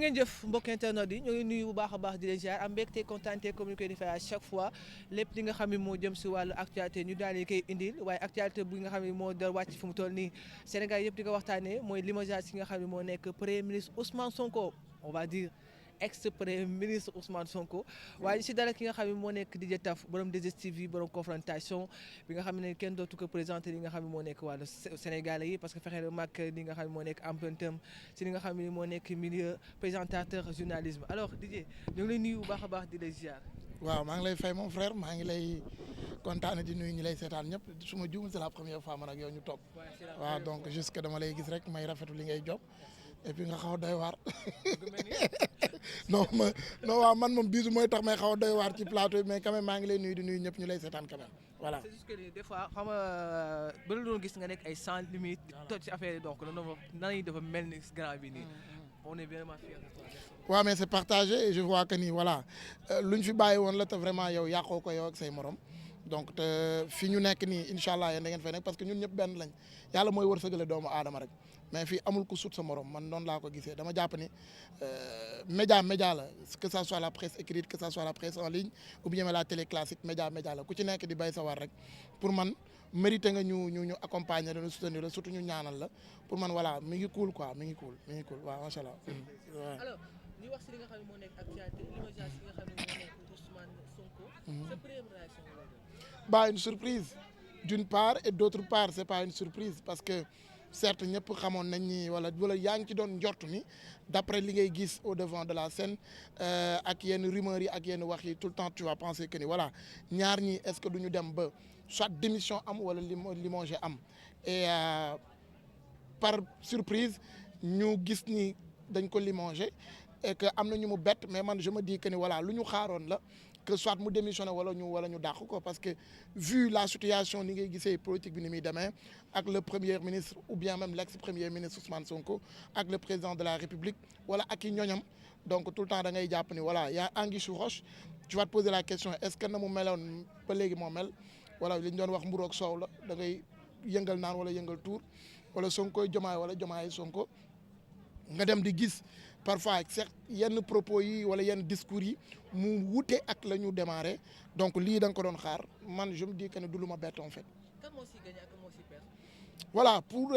ngeen jëf mbokk internet yi ñoo ngi nuyu bu baax a baax di leen ziar am mbégte kontaante comme ni koy defee à chaque fois lépp li nga xam ne moo jëm si wàllu actualité ñu daal di koy indil waaye actualité bu nga xam ne moo dal wàcc fu mu toll nii Sénégal yëpp di ko waxtaanee mooy limogeage si nga xam ne moo nekk premier ministre Ousmane Sonko on va dire ex premier ministre Ousmane Sonko waaye si dara ki nga xam ne moo nekk DJ Taf borom 2STV borom confrontation bi nga xam ne kenn dootu ko présenté li nga xam ne moo nekk wàllu Sénégalais yi parce que fexe na mag li nga xam ne moo nekk empreinte am si li nga xam ne moo nekk milieu présentateur journalisme alors DJ ñu ngi lay nuyu bu baax a baax di lay ziar. waaw maa ngi lay fay mon frère maa ngi lay kontaane di nuyu ñi lay seetaan ñëpp su ma juum c'est la première fois man ak yow ñu toog waaw donc jusque dama lay gis rek may rafetu li ngay job et puis nga xaw a doy waar non waaw man moom bisu mooy tax may xaw a doy waar ci plateau bi mais quand même maa ngi lay nuyu di nuyu ñëpp ñu lay seetaan quand même voilà. c'est juste que des fois xam nga ba la doon gis nga nekk ay sans limite toj ci affaire yi donc nan dafa mel ni grand bi nii on est vraiment fiers de toi. waaw mais c'est partagé et je vois que ni voilà lu ñu fi bàyyi woon la te vraiment yow yàqoo ko yow ak say morom donc te fi ñu nekk nii incha allah yéen da ngeen fay nekk parce que ñun ñëpp benn lañ yàlla mooy wërsëgale doomu aadama rek mais fii amul ku sut sa morom man noonu laa ko gisee dama jàpp ni média la que ça soit la presse écrite que ça soit la presse en ligne ou bien la télé classique média la ku ci nekk di bay sa war rek pour man mérité nga ñu accompagner ñu soutenir la surtout ñu ñaanal la pour man voilà mi ngi cool quoi mi ngi cool waaw macha allah. alors ñu wax si li nga xam ne moo nekk actualité limogeage si nga xam ne moo nekk Ousmane Sonko. sa première réaction la doon. Bah une surprise d'une part et d'autre part c'est pas une surprise parce que certes ñëpp xamoon nañ ni wala yaa ngi ci doon njort ni d'après li ngay gis au devant de la scène ak yenn rumeurs yi ak yenn wax yi tout le temps tu vas penser que ni voilà ñaar ñi est-ce que du ñu dem ba soit démission am wala limogé am et par surprise ñu gis ni dañ ko limogé et que am na ñu mu bett mais man je me dis que ni voilà lu ñu xaaroon la. Que soit mu démissionné wala ñu dàq ko parce que vu la situation ni ngay gisee politique bi ni muy demee ak le premier ministre ou bien même l'ex-premier ministre Ousmane Sonko ak le président de la République wala ak i ñoñam donc tout le temps da ngay jàpp ni voilà y a anguille sous roche tu vas te poser la question est-ce que na mu meloon ba léegi moo mel wala li ñu doon wax mburu ak soow la da ngay yëngal naan wala yëngal tuur wala Sonko jomaay wala jomaay Sonko nga dem di gis parfois certes yenn propos yi wala yenn discours yi mu wute ak la ñu démarré donc lii da nga ko doon xaar man je me dis que ne du lu ma bett en fait. kan moo siy gagné ak kan moo siy perdre. voilà pour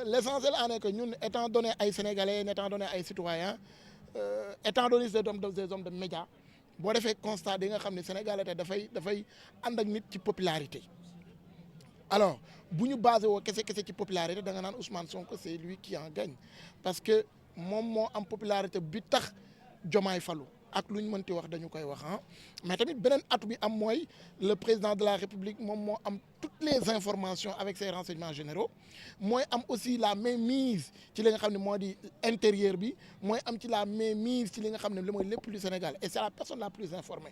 l'essentiel en est que ñun étant donné ay sénégalais étant donné ay citoyens étant donné des hommes de médias boo defee constat di nga xam ne sénégalais dafay ànd ak nit ci popularité. alors bu ñu basé woo kese ci popularité da nga naan Ousmane Sonko c'est lui qui en gagne parce que moom moo am popularité bi tax Diomaye falu ak lu ñu mënti wax dañu koy wax ah mais tamit beneen atu bi am mooy le président de la République moom moo am toutes les informations avec ses renseignements généraux mooy am aussi la mainmise ci li nga xam ne moo di intérieur bi mooy am ci la mainmise ci li nga xam ne li mooy lépp du Sénégal et c'est la personne la plus informée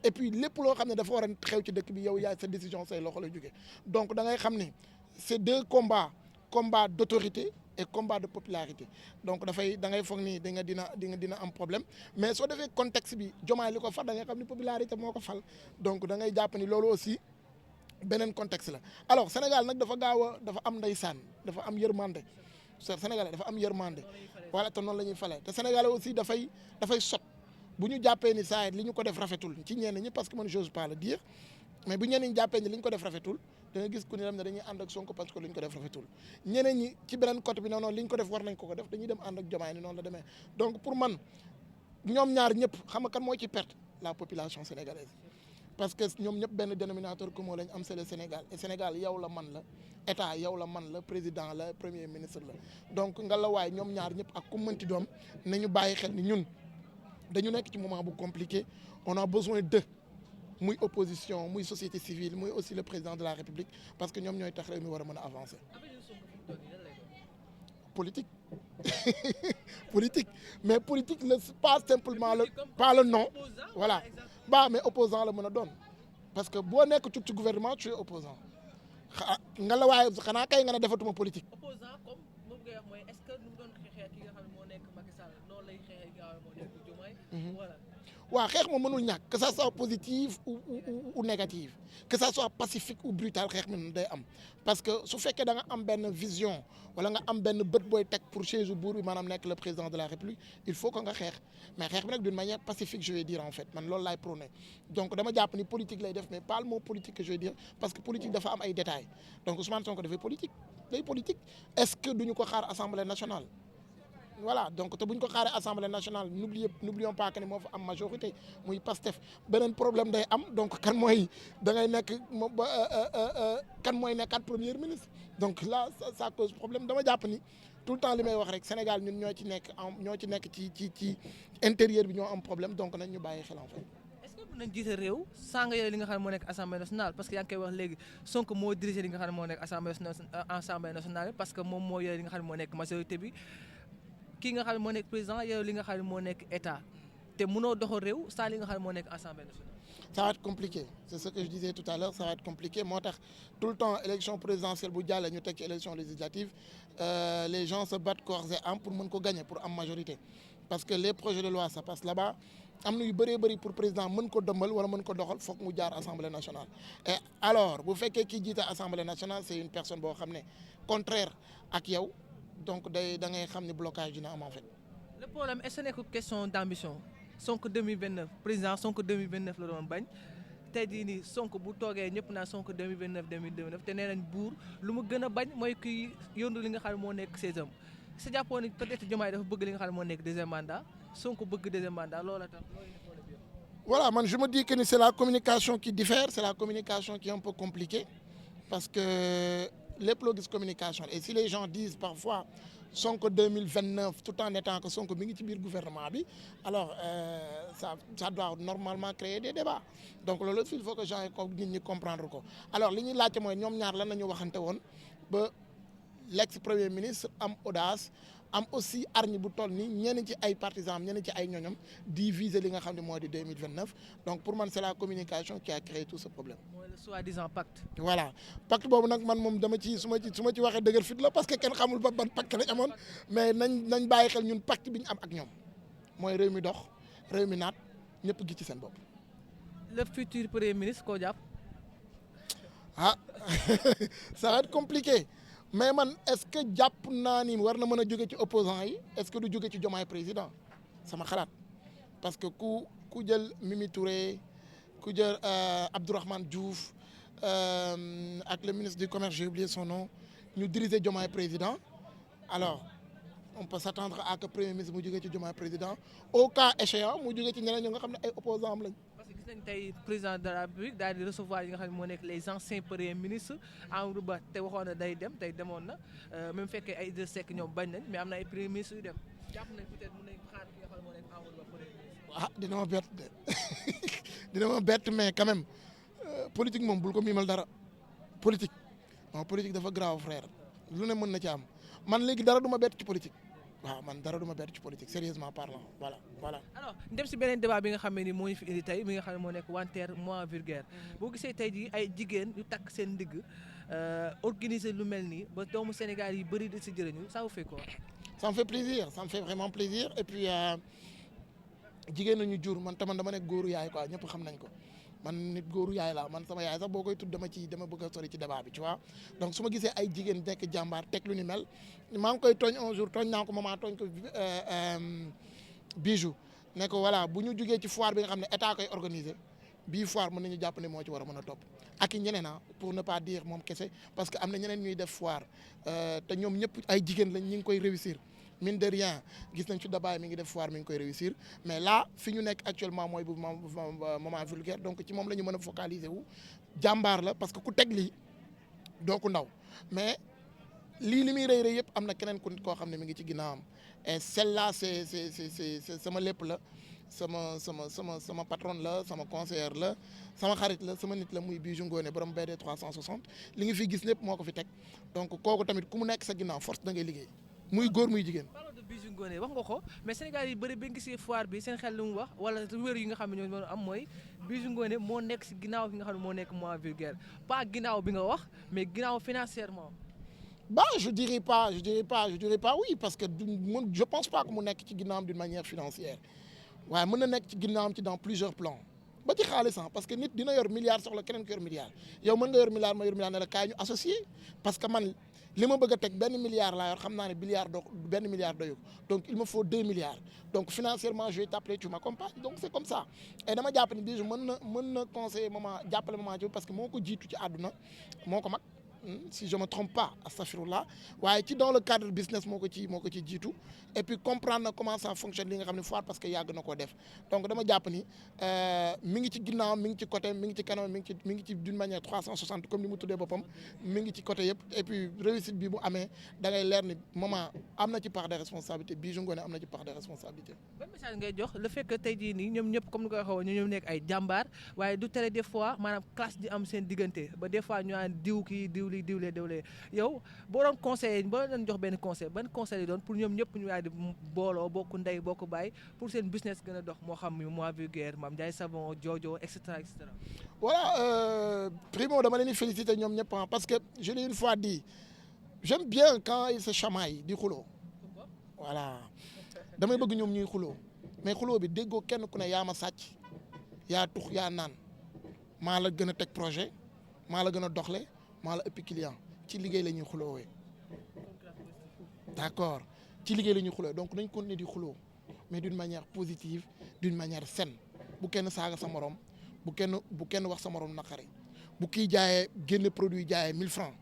et puis lépp loo xam ne dafa war a xew ci dëkk bi yow yaay sa décision say loxo la jógee donc da ngay xam ne c'est deux combats d'autorité et combat de popularité donc dafay da ngay foog ni dina am problème mais soo defee contexte bi Diomaye li ko fal da ngay xam ni popularité moo ko fal donc da ngay jàpp ni loolu aussi beneen contexte la alors Sénégal nag dafa am ndeysaan dafa am yërmande Sénégalais dafa am yërmande voilà te noonu la ñuy falee te Sénégalais aussi dafay sot bu ñu jàppee ni saa li ñu ko def rafetul ci ñenn ñi parce que man j'ose pas le dire mais bu ñenn ñi jàppee ni li ñu ko def rafetul da nga gis ku ne dem ne dañuy ànd ak Sonko parce que li ñu ko def rafetul ñeneen ñi ci beneen côté bi non li ñu ko def war nañ ko def dañuy dem ànd ak Diomaye ni noonu la demee donc pour man ñoom ñaar ñëpp xam nga kan moo ci perte la population sénégalaise parce que ñoom ñëpp benn dénominateur commun lañ am c'est le Sénégal et Sénégal yow la man la état yow la man la président la premier ministre la donc nga la waay ñoom ñaar ñëpp ak ku mënti doom nañu bàyyi xel ni ñun dañu nekk ci moment bu compliqué on a besoin d'eux muy opposition muy société civile muy aussi le président de la République parce que ñoom ñooy tax réew mi war a mën a avancer. politique politique mais politique la pas simplement pas le nom voilà mais opposant la mën a doon parce que boo nekk ci gouvernement tu es opposant nga la waaye xanaa kay nga ne defatuma politique. opposant comme moom ngay wax mooy est-ce que nu mu doon xeexee ki nga xam ne moo nekk Macky Sall noonu lay xeexee ki nga xam ne moo nekk Diomaye. voilà waaw xeex ma mënul ñàkk que ça soit positif ou négatif que ça soit pacifique ou brutal xeex mi day am parce que su fekkee da nga am benn vision wala nga am benn bët booy teg pour chaise buur bi maanaam nekk le président de la république il faut que nga xeex mais xeex bi nag d'une manière pacifique je vais dire en fait man loolu laay prôné donc dama jàpp ni politique lay def mais pas le mot politique que je vais dire parce que politique dafa am ay détails donc Ousmane Sonko dafay politique day politique est-ce que duñu ko xaar assemblée nationale voilà donc te bu ñu ko xaaree assemblée nationale n'oublions pas que ni moo fa am majorité muy Pastef beneen problème day am donc kan mooy da ngay nekk kan mooy nekkaat premier ministre donc là ça cause problème dama jàpp ni tout le temps li may wax rek Sénégal ñun ñoo ci nekk ci intérieur bi ñoo am problème donc nañ ñu bàyyi xel en fait. est-ce que mën nañ jiite réew saa nga yore li nga xam ne moo nekk assemblée nationale parce que yaa ngi koy wax léegi Sonko moo dirigé li nga xam ne moo nekk assemblée nationale parce que moom moo yore li nga xam ne moo nekk majorité bi. kii nga xam ne moo nekk président yow li nga xam ne moo nekk état te mënoo doxal réew saa li nga xam ne moo nekk assemblée nationale. ça va être compliqué c'est ce que je disais tout à l'heure ça va être compliqué moo tax tout le temps élection présidentielle bu jàllee ñu teg ci élection législative les gens se battent corps et âme pour mën ko gagner pour am majorité parce que les projets de loi ça passe là-bas am na yu bëree bëri pour président mën ko dëmbal wala mën ko doxal foog mu jaar assemblée nationale et alors bu fekkee kii jiite assemblée nationale c'est une personne boo xam ne contraire ak yow. donc da ngay xam ne blocage dina am en fait. le problème est-ce que nekk question d'ambition Sonko 2029 président Sonko 2029 la doon bañ tey jii nii Sonko bu toogee ñëpp naa Sonko 2029 te nee nañ buur lu mu gën a bañ mooy kuy yóndu li nga xam ne moo nekk 16e sa jàppoon ni peut-être Diomaye dafa bëgg li nga xam ne moo nekk deuxième mandat Sonko bëgg deuxième mandat loola tax. voilà man je me dis que ni c'est la communication qui diffère c'est la communication qui est un peu compliquée parce que. lépp loo gis communication et si les gens disent parfois Sonko 2029 tout en étant que Sonko mi ngi ci biir gouvernement bi alors ça doit normalement créer des débats donc loolu il faut que gens yi ko nit ñi comprendre ko alors li ñuy laajte mooy ñoom ñaar lan la ñu waxante woon ba l'ex premier ministre am audace am aussi hargne bu toll ni ñenn ci ay partisans ñenn ci ay ñoñom di viser li nga xam ne moo di 2029 donc pour man c'est la communication qui a créé tout ce problème. mooy le soi-disant pacte. voilà pacte boobu nag man moom dama ci su ma ci waxee dëgër fit la parce que kenn xamul ba ban pacte lañ amoon mais nañ bàyyi xel ñun pacte bi ñu am ak ñoom mooy réew mi dox réew mi naat ñëpp gi ci seen bopp. le futur premier ministre koo jàpp. ah ça va être compliqué. mais man est-ce que jàpp naa ni war na mën a jóge ci opposants yi est-ce que du jóge ci Diomaye président sama xalaat parce que ku jël Mimi Touré ku jël Abdourahmane Diouf ak le ministre du commerce j'ai oublié son nom ñu diriger Diomaye président alors on peut s'attendre à que premier ministre mu jóge ci Diomaye président au cas échéant mu jóge ci ñeneen ñi nga xam ne ay opposants am lañ. gis nañ tey président de la République daal di recevoir yi nga xam ne moo nekk les anciens premiers ministres Amadou Ba te waxoon na day dem tey demoon na même fekkee ay Idrissa Seck ñoom bañ nañ mais am na ay premiers ministres yu dem jàpp nañ peut-être mën nañ xaar ki nga xam ne moo nekk Amadou Ba premier ministre. ah dina ma bett de dina ma bett mais quand même politique moom bul ko miimal dara politique non politique dafa grave frère lu ne mën na ci am man léegi dara du ma bett ci politique. waaw man dara du ma bett ci politique sérieusement parlant voilà. alors dem si beneen débat bi nga xam ne ni moo ñu fi indi tey mi nga xam ne moo nekk wanteer moins vulgaire boo gisee tey jii ay jigéen yu takk seen ndigg organiser lu mel nii ba doomu Sénégal yi bëri di si jërëñu ça vous fait quoi. ça me fait plaisir ça me fait vraiment plaisir et puis jigéen nañu jur man tamit dama nekk góoru yaay quoi ñëpp xam nañ ko. man nit góoru yaay laa man sama yaay sax boo koy tudd dama bëgg a sori ci débat bi tu vois donc su ma gisee ay jigéen nekk jàmbaar teg lu ni mel maa ngi koy tooñ un jour tooñ naa ko maman tooñ ko bijou ne ko voilà bu ñu jugee ci foire bi nga xam ne état koy organiser bii foire mën nañu jàpp ne moo ci war a mën a topp ak i ñeneen pour ne pas dire moom kese parce que am na ñeneen ñuy def foire te ñoom ñëpp ay jigéen lañ ñi ngi koy réussir mine de rien gis nañ ci Dabaye mi ngi def foire mi ngi koy réussir mais là fi ñu nekk actuellement mooy bu moment vulgaire donc ci moom la ñu mën a focaliser wu jàmbaar la parce que ku teg lii doo ku ndaw mais lii li muy rëy rëy yëpp am na keneen ku koo xam ne mi ngi ci ginnaawam et celle-là c'est sama lépp la sama patronne la sama conseillère la sama xarit la sama nit la muy Bijou Ngoné borom BD 360 li nga fi gis lépp moo ko fi teg donc kooku tamit ku mu nekk sa ginnaaw force da ngay liggéey muy góor muy jigéen. parlons de Bijou Ngoné wax nga ko mais Sénégal yi bëri ba gisee foire bi seen xel lu mu wax wala wér yi nga xam ne ñoo am mooy Bijou Ngoné moo nekk si ginnaaw ki nga xam ne moo nekk moins vulgaire pas ginnaaw bi nga wax mais ginnaaw financièrement. Bah je dirais pas oui parce que je pense pas que mu nekk ci ginnaawam d'une manière financière waaye mën na nekk ci ginnaawam ci dans plusieurs plans ba ci xaalis parce que nit dina yor milliard soxla keneen ko yor milliard yow mën nga yor milliard ma yor milliard ne la kaay ñu associé parce que man li ma bëgg a teg benn milliard laa yor xam naa ne benn milliard doyu donc il me faut 2 milliards donc financièrement je vais t'appeler tu m'accompagnes donc c'est comme ça et dama jàpp ni Bijou mën na conseiller maman jàppale maman ci parce que moo ko jiitu ci àdduna moo ko mag si je me trompe pas astafirullah waaye ci dans le cadre business moo ko ci jiitu et puis comprendre na comment ça fonctionne li nga xam ne foire parce que yàgg na koo def donc dama jàpp ni mi ngi ci ginnaaw mi ngi ci côté mi ngi ci kanam mi ngi ci d'une manière 360 comme ni mu tuddee boppam mi ngi ci côté yëpp et puis réussite bi bu amee da ngay leer ni maman am na ci part de responsabilité Bijou Ngoné am na ci part de responsabilité. ban message ngay jox le fait que tey jii nii ñoom ñëpp comme ni ko waxee woon ñoom nekk ay jàmbaar waaye du tere des fois maanaam classe di am seen diggante ba des fois ñu naan diw kii diwlee yow boo doon conseiller boo doon jox benn conseil ban conseil yi doon pour ñoom ñëpp ñu daal di booloo bokk ndey bokk baay pour seen business gën a dox moo xam Moi Vulgaire Mame Ndiaye Savon Jojo et cetera et cetera. Voilà primo dama leen di féliciter ñoom ñëpp parce que je l'ai une fois dit j'aime bien quand ils se chamaillent di xuloo voilà damay bëgg ñoom ñuy xuloo mais xuloo bi déggoo kenn ku ne yaa ma sàcc yaa tux yaa naan maa la gën a teg projet maa la gën a doxle maa la ëpp client ci liggéey la ñuy xuloowee d'accord ci liggéey la ñuy xuloo donc nañ continuer di xuloo mais d'une manière positive d'une manière saine bu kenn saaga sa morom bu kenn wax sa morom naqari bu kii jaayee génne produit jaayee 1000 francs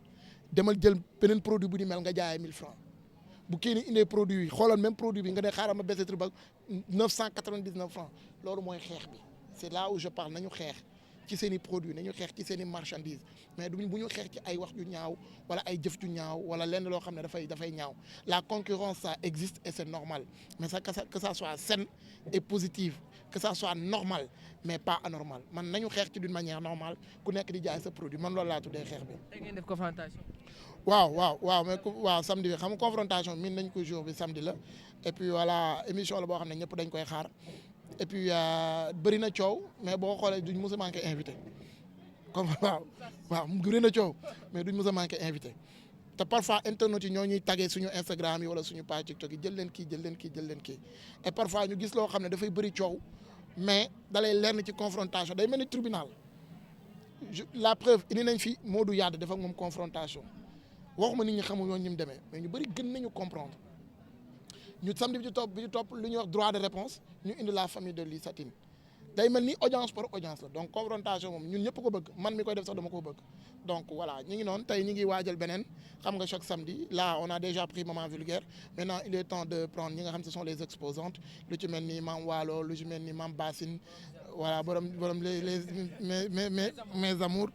demal jël beneen produit bu di mel nga jaayee 1000 francs bu kii ni indee produit yi xoolal même produit bi nga ne xaaral ma baissé ba 999 francs loolu mooy xeex bi c'est là où je parle nañu xeex ci seen i produits nañu xeex ci seen i marchandises mais bu ñu xeex ci ay wax ju ñaaw wala ay jëf ju ñaaw wala lenn loo xam ne dafay ñaaw la concurrence ça existe et c'est normal mais ça que ça soit saine et positive que ça soit normal mais pas anormal man nañu xeex ci d'une manière normale ku nekk di jaay sa produit man loolu laa tuddee xeex bi. tey ngeen def confrontation. waaw mais samedi bi xam nga confrontation min nañ ko jour bi samedi la et puis voilà émission la boo xam ne ñëpp dañ koy xaar. et puis bëri na coow mais boo xoolee duñ mës a manqué invité comme waaw bëri na coow mais duñ mës a manqué invité te parfois internautes yi ñoo ñuy tagué suñu Instagram yi wala suñu page TikTok yi jël leen kii et parfois ñu gis loo xam ne dafay bëri coow mais dalay leer na ci confrontation day mel ni tribunal la preuve indi nañ fi Modou Yade dafa moom confrontation waxuma nit ñi xamul yoon ñi mu demee mais ñu bëri gën nañu comprendre. ñu samedi bi ci topp lu ñuy wax droit de réponse ñu indi la famille de Lissa Tine day mel ni audience par audience la donc confrontation moom ñun ñëpp ko bëgg man mi koy def sax dama ko bëgg donc voilà ñu ngi noonu tey ñu ngi waajal beneen xam nga chaque samedi là on a déjà pris Maman Vulgaire maintenant il est temps de prendre ñi nga xam ce sont les exposantes lu ci mel ni Mame Wallo lu ci mel ni Mame Bassine voilà borom mes amours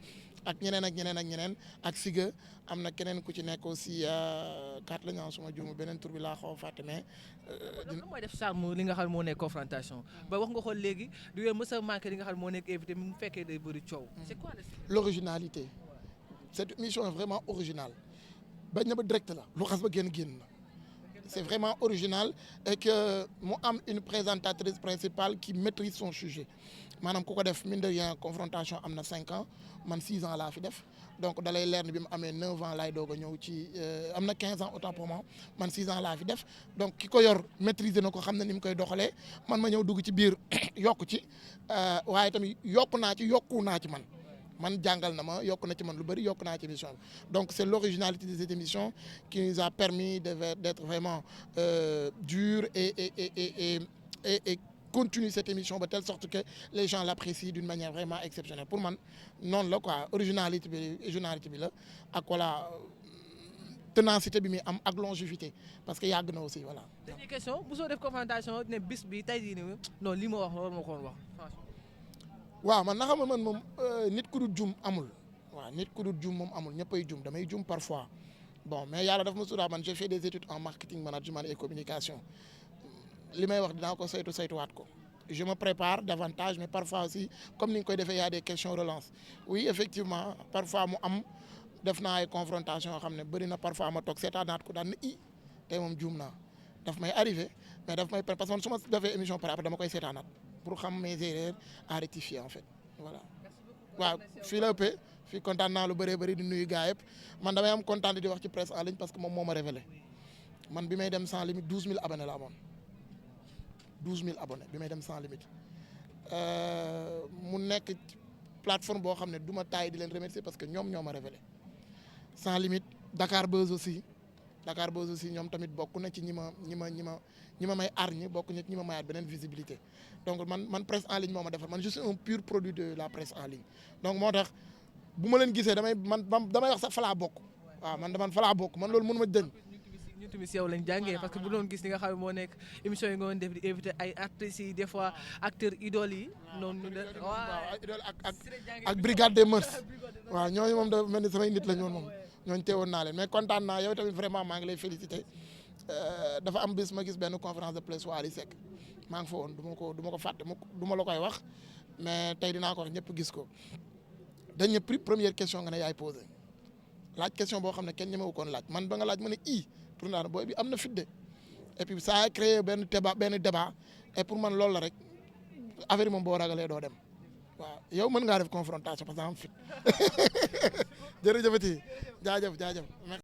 ak ñeneen ak Siga am na keneen ku ci nekk aussi kat la ñu suma juumu beneen tur bi laa xaw a fàtte mais. lan mooy def charme li nga xam ne moo nekk confrontation ba wax nga xool léegi du ngeen mës a manqué li nga xam ne moo nekk invité mu fekkee day bëri coow. c'est quoi l'originalité cette émission est vraiment originale bañ na ba direct la lu xas ba génn na c'est vraiment original et que mu am une présentatrice principale qui maîtrise son sujet maanaam ku ko def mine de rien confrontation am na 5 ans man 6 ans laa fi def donc dalay leer ni bi mu amee 9 ans laay doog a ñëw ci am na 15 ans autant pour moi man 6 ans laa fi def donc ki ko yor maîtriser na ko xam na ni mu koy doxalee man ma ñëw dugg ci biir yokku ci waaye tamit yokku naa ci man jàngal na ma yokk na ci man lu bëri yokk naa ci émission bi donc c'est l'originalité de cette émission qui nous a permis d'être vraiment dur et continue cette émission de telle sorte que les gens l'apprécient d'une manière vraiment exceptionnelle pour man noonu la quoi originalité bi la ak voilà ténacité bi muy am ak longévité parce que yàgg na aussi voilà. dernière question bu soo def confrontation ne bis bi tey jii nii non li ma wax loolu ma ko woon wax franchement. waaw man na xam man moom nit ku dul jum amul waaw nit ku dul jum moom amul ñëppay jum damay jum parfois bon mais yàlla daf ma suraa man j'ai fait des études en marketing management et communication li may wax dinaa ko saytuwaat ko je me prépare davantage mais parfois aussi comme ni nga koy defee y a des questions relance oui effectivement parfois mu am def naa ay confrontation yoo xam ne bëri na parfois ma toog seetaanaat ko daan na tey moom juum naa daf may arrivé mais daf may parce que man su ma defee émission par après dama koy seetaanaat pour xam mes erreurs à rectifier en fait voilà. waaw fii la ëppee fii kontaan naa lu bëree bëri di nuyu gars yëpp man damay am kontaan di wax ci presse en ligne parce que moom moo ma révélé man bi may dem sans limite 12000 abonnés la amoon 12000 abonnés bi may dem sans limite mu nekk plateforme boo xam ne du ma taay di leen remercier parce que ñoom ñoo ma révélé sans limite Dakar Buzz aussi ñoom tamit bokk na ci ñi ma may arñi bokk na ci ñi ma mayaat beneen visibilité donc man presse en ligne moo ma defar man je suis un pur produit de la presse en ligne donc moo tax bu ma leen gisee damay wax sax fa laa bokk waaw man fa laa bokk man loolu mënu ma dëñ ñu tamit si yow lañ jàngee parce que bu doon gis li nga xam ne moo nekk émission yi nga doon def di invité ay artistes yi des fois acteurs idoles yi noonu waaw idole ak brigade des mœurs waaw ñooñu moom da mel ni samay nit la ñoon moom ñooñu teewoon naa leen mais kontaan naa yow tamit vraiment maa ngi lay féliciter dafa am bis ma gis benn conférence de presse Wally Seck maa ngi fa woon du ma ko fàtte du ma la koy wax mais tey dinaa ko wax ñëpp gis ko dañ première question nga ne yaay posé laaj question boo xam ne kenn ñemewu koon laaj man ba nga laaj ma ne tourna booy bi am na fit de et puis ça a créé benn débat et pour man loolu la rek affaire yi moom boo ragalee doo dem waaw yow mën ngaa def confrontation parce que am fit jërëjëfati jaajëf